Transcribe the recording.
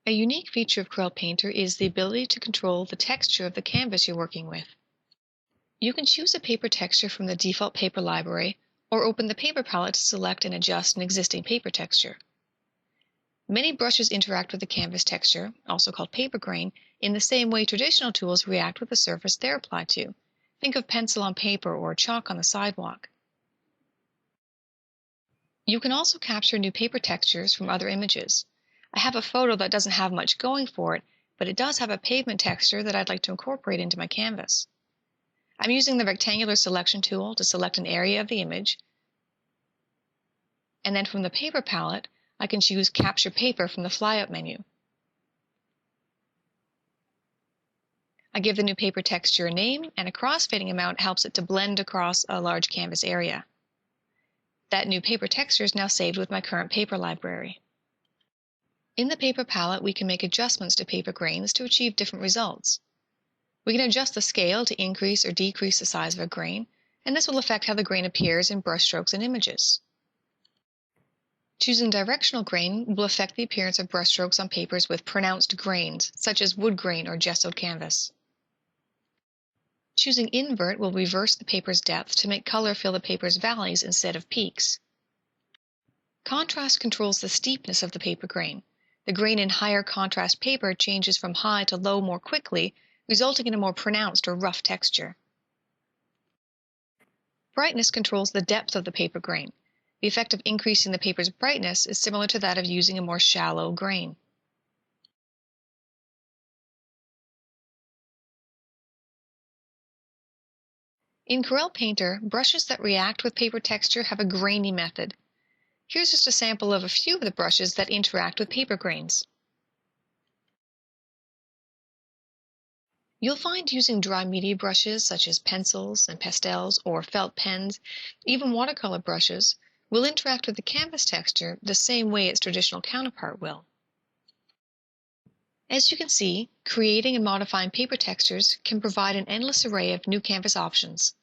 A unique feature of CapturingPaper is the ability to control the texture of the canvas you're working with. You can choose a paper texture from the default paper library or open the paper palette to select and adjust an existing paper texture. Many brushes interact with the canvas texture, also called paper grain, in the same way traditional tools react with the surface they're applied to. Think of pencil on paper or chalk on the sidewalk. You can also capture new paper textures from other images. I have a photo that doesn't have much going for it, but it does have a pavement texture that I'd like to incorporate into my canvas. I'm using the rectangular selection tool to select an area of the image, and then from the paper palette, I can choose Capture Paper from the flyout menu. I give the new paper texture a name, and a crossfading amount helps it to blend across a large canvas area. That new paper texture is now saved with my current paper library. In the paper palette, we can make adjustments to paper grains to achieve different results. We can adjust the scale to increase or decrease the size of a grain, and this will affect how the grain appears in brushstrokes and images. Choosing directional grain will affect the appearance of brushstrokes on papers with pronounced grains, such as wood grain or gessoed canvas. Choosing invert will reverse the paper's depth to make color fill the paper's valleys instead of peaks. Contrast controls the steepness of the paper grain. The grain in higher contrast paper changes from high to low more quickly, resulting in a more pronounced or rough texture. Brightness controls the depth of the paper grain. The effect of increasing the paper's brightness is similar to that of using a more shallow grain. In CapturingPaper, brushes that react with paper texture have a grainy method. Here's just a sample of a few of the brushes that interact with paper grains. You'll find using dry media brushes such as pencils and pastels or felt pens, even watercolor brushes, will interact with the canvas texture the same way its traditional counterpart will. As you can see, creating and modifying paper textures can provide an endless array of new canvas options.